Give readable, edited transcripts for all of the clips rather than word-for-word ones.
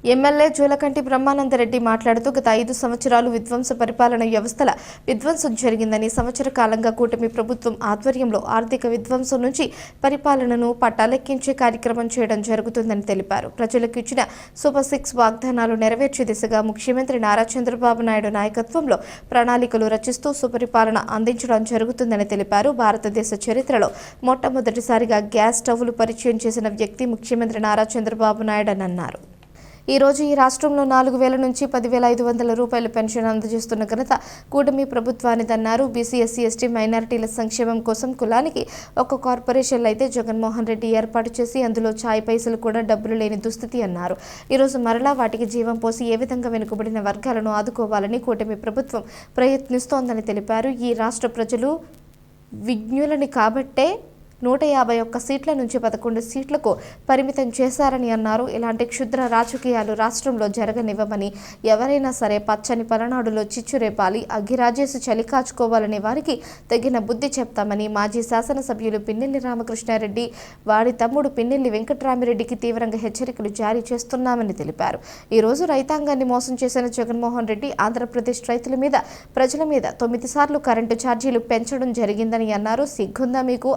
MLA Julakanti Brahmananda Reddy మాట్లాడుతూ గత 5 సంవత్సరాలు విధ్వంస పరిపాలన వ్యవస్థల విధ్వంసం జరిగిందని, సంవత్సర కాలంగా కూటమి ప్రభుత్వం ఆధ్వర్యంలో ఆర్థిక విధ్వంసం నుంచి పరిపాలనను పట్టాలెక్కించే కార్యక్రమం చేయడం జరుగుతుందని తెలిపారు. ప్రజలకు ఇచ్చిన సూపర్ 6 వాగ్దానాలు నెరవేర్చే దిశగా ముఖ్యమంత్రి నారా చంద్రబాబు నాయుడు నాయకత్వంలో ప్రణాళికలు రచిస్తూ సుపరిపాలన అందించడం జరుగుతుందని తెలిపారు. భారతదేశ చరిత్రలో మొట్టమొదటిసారిగా గ్యాస్ స్టవ్లు పరిచయం చేసిన వ్యక్తి ముఖ్యమంత్రి నారా చంద్రబాబు నాయుడు అని అన్నారు. ఈ రోజు ఈ రాష్ట్రంలో 4,000 నుంచి 10,500 రూపాయల పెన్షన్ అందజేస్తున్న ఘనత కూటమి ప్రభుత్వానిదన్నారు. బీసీ, ఎస్సీ, ఎస్టీ, మైనారిటీల సంక్షేమం కోసం కులానికి ఒక కార్పొరేషన్లు అయితే జగన్మోహన్ రెడ్డి ఏర్పాటు చేసి అందులో ఛాయ్ పైసలు కూడా డబ్బులు లేని దుస్థితి అన్నారు. ఈరోజు మరలా వాటికి జీవం పోసి ఏ విధంగా వెనుకబడిన వర్గాలను ఆదుకోవాలని కూటమి ప్రభుత్వం ప్రయత్నిస్తోందని తెలిపారు. ఈ రాష్ట్ర ప్రజలు విజ్ఞులని కాబట్టే 151 సీట్ల నుంచి 11 సీట్లకు పరిమితం చేశారని అన్నారు. ఇలాంటి క్షుద్ర రాజకీయాలు రాష్ట్రంలో జరగనివ్వమని, ఎవరైనా సరే పచ్చని పలనాడులో చిచ్చురేపాలి, అగ్గిరాజేసి చలి కాచుకోవాలని వారికి తగిన బుద్ధి చెప్తామని మాజీ శాసనసభ్యులు పిన్నెల్లి రామకృష్ణారెడ్డి, వారి తమ్ముడు పిన్నెల్లి వెంకట్రామిరెడ్డికి తీవ్రంగా హెచ్చరికలు జారీ చేస్తున్నామని తెలిపారు. ఈరోజు రైతాంగాన్ని మోసం చేసిన జగన్మోహన్ రెడ్డి ఆంధ్రప్రదేశ్ రైతుల మీద, ప్రజల మీద 9 సార్లు కరెంటు ఛార్జీలు పెంచడం జరిగిందని అన్నారు. సిగ్గుందా మీకు?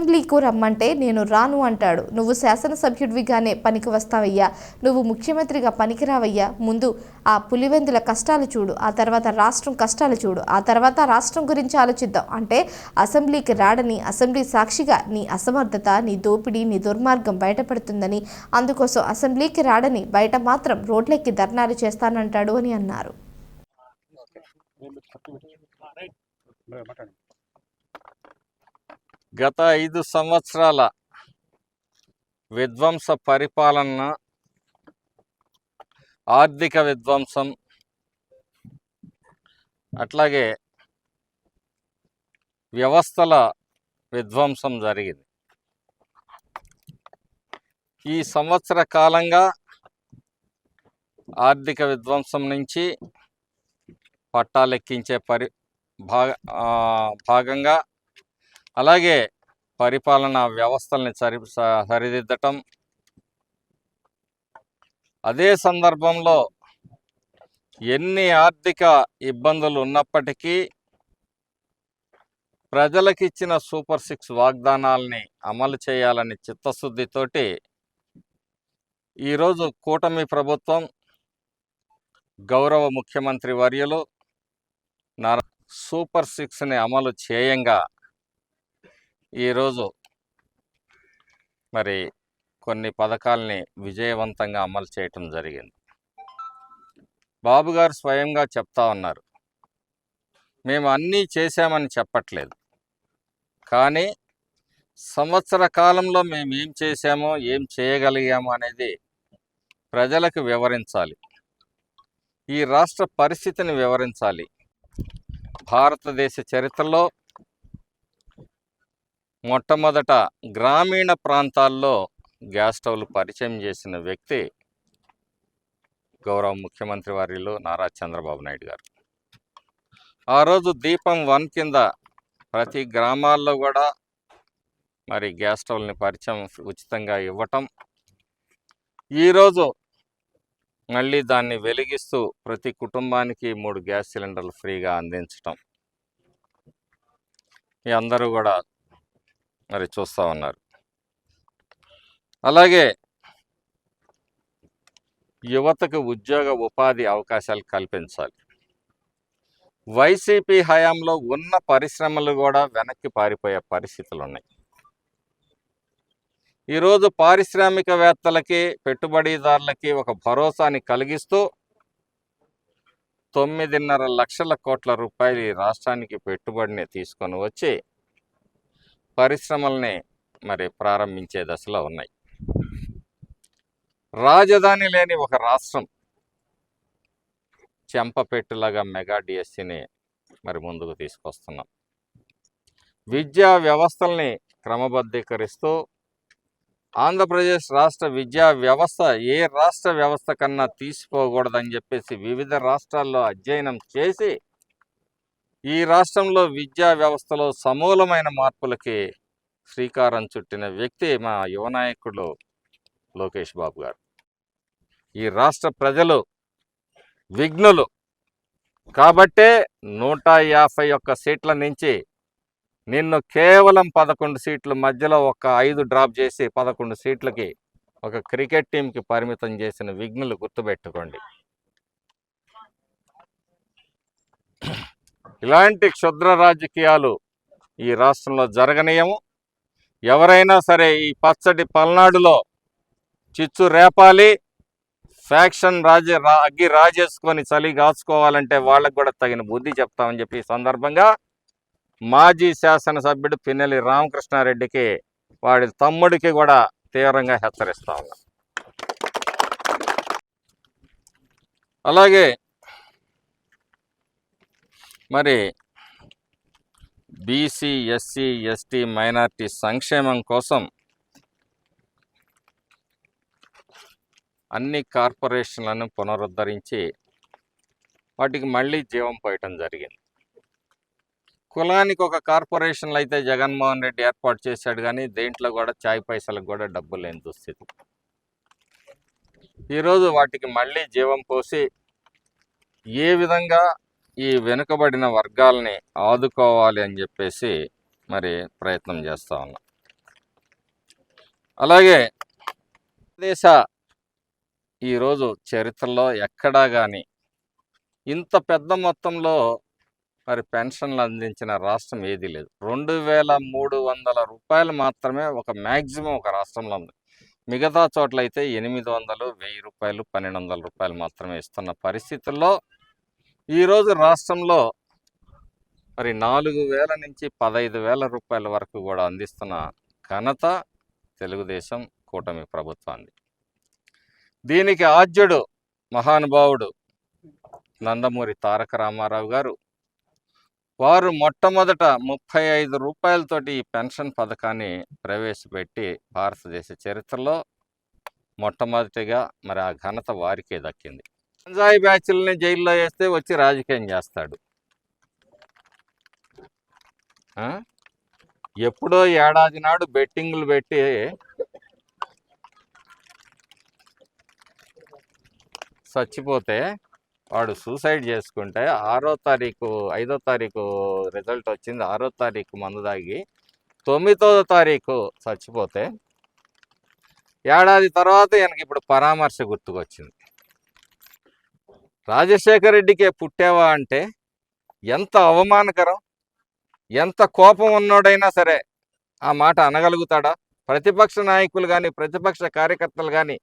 అసెంబ్లీకు రమ్మంటే నేను రాను అంటాడు. నువ్వు శాసనసభ్యుడివిగానే పనికి వస్తావయ్యా, నువ్వు ముఖ్యమంత్రిగా పనికిరావయ్యా. ముందు ఆ పులివెందుల కష్టాలు చూడు, ఆ తర్వాత రాష్ట్రం కష్టాలు చూడు, ఆ తర్వాత రాష్ట్రం గురించి ఆలోచిద్దాం అంటే అసెంబ్లీకి రాడని, అసెంబ్లీ సాక్షిగా నీ అసమర్థత, నీ దోపిడీ, నీ దుర్మార్గం బయటపడుతుందని, అందుకోసం అసెంబ్లీకి రాడని బయట మాత్రం రోడ్లెక్కి ధర్నాలు చేస్తానంటాడు అని అన్నారు. గత 5 సంవత్సరాల విధ్వంస పరిపాలన, ఆర్థిక విధ్వంసం, అట్లాగే వ్యవస్థల విధ్వంసం జరిగింది. ఈ సంవత్సర కాలంగా ఆర్థిక విధ్వంసం నుంచి పట్టాలెక్కించే భాగంగా, అలాగే పరిపాలనా వ్యవస్థల్ని సరిదిద్దటం, అదే సందర్భంలో ఎన్ని ఆర్థిక ఇబ్బందులు ఉన్నప్పటికీ ప్రజలకిచ్చిన సూపర్ 6 వాగ్దానాలని అమలు చేయాలని చిత్తశుద్ధితోటి ఈరోజు కూటమి ప్రభుత్వం, గౌరవ ముఖ్యమంత్రి వర్యులు సూపర్ 6ని అమలు చేయంగా ఈరోజు మరి కొన్ని పథకాలని విజయవంతంగా అమలు చేయటం జరిగింది. బాబు గారు స్వయంగా చెప్తా ఉన్నారు, మేము అన్నీ చేశామని చెప్పట్లేదు, కానీ సంవత్సర కాలంలో మేము ఏం చేశామో, ఏం చేయగలిగామో అనేది ప్రజలకు వివరించాలి. ఈ రాష్ట్ర పరిస్థితిని వివరించాలి. భారతదేశ చరిత్రలో మొట్టమొదట గ్రామీణ ప్రాంతాల్లో గ్యాస్ స్టవ్లు పరిచయం చేసిన వ్యక్తి గౌరవ ముఖ్యమంత్రి వర్యులు నారా చంద్రబాబు నాయుడు గారు. ఆ రోజు దీపం 1 కింద ప్రతి గ్రామాల్లో కూడా మరి గ్యాస్ స్టవ్లని పరిచయం ఉచితంగా ఇవ్వటం, ఈరోజు మళ్ళీ దాన్ని వెలిగిస్తూ ప్రతి కుటుంబానికి 3 గ్యాస్ సిలిండర్లు ఫ్రీగా అందించటం ఈ అందరూ కూడా మరి చూస్తూ ఉన్నారు. అలాగే యువతకు ఉద్యోగ ఉపాధి అవకాశాలు కల్పించాలి. వైసీపీ హయాంలో ఉన్న పరిశ్రమలు కూడా వెనక్కి పారిపోయే పరిస్థితులు ఉన్నాయి. ఈరోజు పారిశ్రామికవేత్తలకి, పెట్టుబడిదారులకి ఒక భరోసాని కలిగిస్తూ 9.5 లక్షల కోట్ల రూపాయలు ఈ రాష్ట్రానికి పెట్టుబడిని తీసుకొని వచ్చి పరిశ్రమల్ని మరి ప్రారంభించే దశలో ఉన్నాయి. రాజధాని లేని ఒక రాష్ట్రం, చెంపపెట్టులాగా మెగా డిఎస్సిని మరి ముందుకు తీసుకొస్తున్నాం. విద్యా వ్యవస్థల్ని క్రమబద్ధీకరిస్తూ ఆంధ్రప్రదేశ్ రాష్ట్ర విద్యా వ్యవస్థ ఏ రాష్ట్ర వ్యవస్థ కన్నా తీసిపోకూడదని చెప్పేసి వివిధ రాష్ట్రాల్లో అధ్యయనం చేసి ఈ రాష్ట్రంలో విద్యా వ్యవస్థలో సమూలమైన మార్పులకి శ్రీకారం చుట్టిన వ్యక్తి మా యువ నాయకుడు లోకేష్ బాబు గారు. ఈ రాష్ట్ర ప్రజలు విఘ్నులు కాబట్టే 151 సీట్ల నుంచి నిన్ను కేవలం 11 సీట్ల మధ్యలో ఒక 5 డ్రాప్ చేసి 11 సీట్లకి ఒక క్రికెట్ టీంకి పరిమితం చేసిన విఘ్నులు గుర్తుపెట్టుకోండి. ఇలాంటి క్షుద్ర రాజకీయాలు ఈ రాష్ట్రంలో జరగనీయము. ఎవరైనా సరే ఈ పచ్చడి పల్నాడులో చిచ్చు రేపాలి, ఫ్యాక్షన్ అగ్గి రాజేసుకొని చలి కాచుకోవాలంటే వాళ్ళకు కూడా తగిన బుద్ధి చెప్తామని చెప్పి ఈ సందర్భంగా మాజీ శాసనసభ్యుడు పిన్నెల్లి రామకృష్ణారెడ్డికి వాడి తమ్ముడికి కూడా తీవ్రంగా హెచ్చరిస్తా ఉన్నా. అలాగే మరి బీసీ, ఎస్సీ, ఎస్టీ, మైనారిటీ సంక్షేమం కోసం అన్ని కార్పొరేషన్లను పునరుద్ధరించి వాటికి మళ్ళీ జీవం పోయటం జరిగింది. కులానికి ఒక కార్పొరేషన్లు అయితే జగన్మోహన్ రెడ్డి ఏర్పాటు చేశాడు, కానీ దేంట్లో కూడా చాయ్ పైసలకు కూడా డబ్బులు లేని దుస్థితి. ఈరోజు వాటికి మళ్ళీ జీవం పోసి ఏ విధంగా ఈ వెనుకబడిన వర్గాలని ఆదుకోవాలి అని చెప్పేసి మరి ప్రయత్నం చేస్తూ ఉన్నాం. అలాగే దేశ ఈరోజు చరిత్రలో ఎక్కడా కానీ ఇంత పెద్ద మొత్తంలో మరి పెన్షన్లు అందించిన రాష్ట్రం ఏదీ లేదు. 2300 రూపాయలు మాత్రమే ఒక మ్యాక్సిమం ఒక రాష్ట్రంలో ఉంది. మిగతా చోట్ల అయితే 800, 1000 రూపాయలు, 1200 రూపాయలు మాత్రమే ఇస్తున్న పరిస్థితుల్లో ఈరోజు రాష్ట్రంలో మరి 4000 నుంచి 15,000 రూపాయల వరకు కూడా అందిస్తున్న ఘనత తెలుగుదేశం కూటమి ప్రభుత్వాన్ని. దీనికి ఆద్యుడు మహానుభావుడు నందమూరి తారక రామారావు గారు. వారు మొట్టమొదట 35 రూపాయలతోటి ఈ పెన్షన్ పథకాన్ని ప్రవేశపెట్టి భారతదేశ చరిత్రలో మొట్టమొదటిగా మరి ఆ ఘనత వారికే దక్కింది. గంజాయి బ్యాచ్లని జైల్లో వేస్తే వచ్చి రాజకీయం చేస్తాడు. ఎప్పుడో ఏడాది నాడు బెట్టింగులు పెట్టి చచ్చిపోతే వాడు సూసైడ్ చేసుకుంటే 5వ తారీఖు రిజల్ట్ వచ్చింది. 6వ తారీఖు మందు తాగి 9వ తారీఖు చచ్చిపోతే ఏడాది తర్వాత ఈయనకి ఇప్పుడు పరామర్శ గుర్తుకొచ్చింది. రాజశేఖర రెడ్డికే పుట్టావా అంటే ఎంత అవమానకరం! ఎంత కోపం ఉన్నోడైనా సరే ఆ మాట అనగలుగుతాడా? ప్రతిపక్ష నాయకులు కానీ ప్రతిపక్ష కార్యకర్తలు కానీ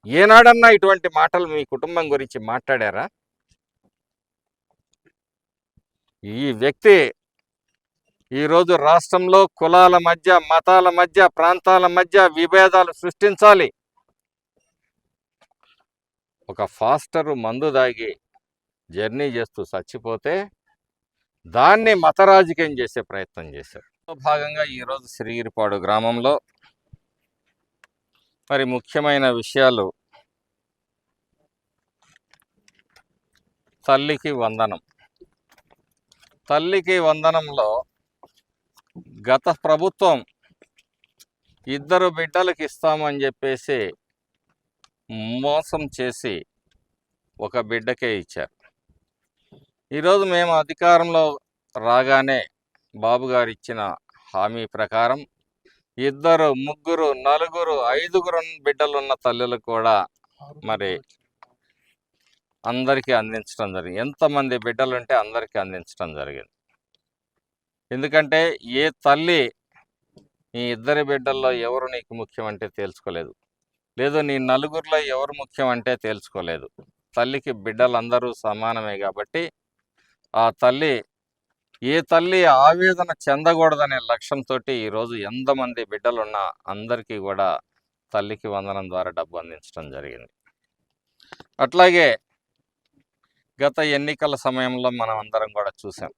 ఏనాడన్నా ఇటువంటి మాటలు మీ కుటుంబం గురించి మాట్లాడారా? ఈ వ్యక్తి ఈరోజు రాష్ట్రంలో కులాల మధ్య, మతాల మధ్య, ప్రాంతాల మధ్య విభేదాలు సృష్టించాలి. ఒక ఫాస్టరు మందు దాగి జర్నీ చేస్తూ చచ్చిపోతే దాన్ని మత రాజకీయం చేసే ప్రయత్నం చేశారు. భాగంగా ఈరోజు సిరిగిరిపాడు గ్రామంలో మరి ముఖ్యమైన విషయాలు తల్లికి వందనం. తల్లికి వందనంలో గత ప్రభుత్వం 2 బిడ్డలకు ఇస్తామని చెప్పేసి మోసం చేసి ఒక బిడ్డకే ఇచ్చారు. ఈరోజు మేము అధికారంలో రాగానే బాబు గారు ఇచ్చిన హామీ ప్రకారం 2, 3, 4, 5 బిడ్డలున్న తల్లులకు కూడా మరి అందరికీ అందించడం జరిగింది. ఎంతమంది బిడ్డలు ఉంటే అందరికీ అందించడం జరిగింది. ఎందుకంటే ఏ తల్లి నీ 2 బిడ్డల్లో ఎవరు నీకు ముఖ్యం అంటే తేల్చుకోలేదు, లేదు నీ 4 ఎవరు ముఖ్యం అంటే తేల్చుకోలేదు. తల్లికి బిడ్డలందరూ సమానమే కాబట్టి ఆ తల్లి ఏ తల్లి ఆవేదన చెందకూడదనే లక్ష్యంతో ఈరోజు ఎంతమంది బిడ్డలున్నా అందరికీ కూడా తల్లికి వందనం ద్వారా డబ్బు అందించడం జరిగింది. అట్లాగే గత ఎన్నికల సమయంలో మనం అందరం కూడా చూసాం.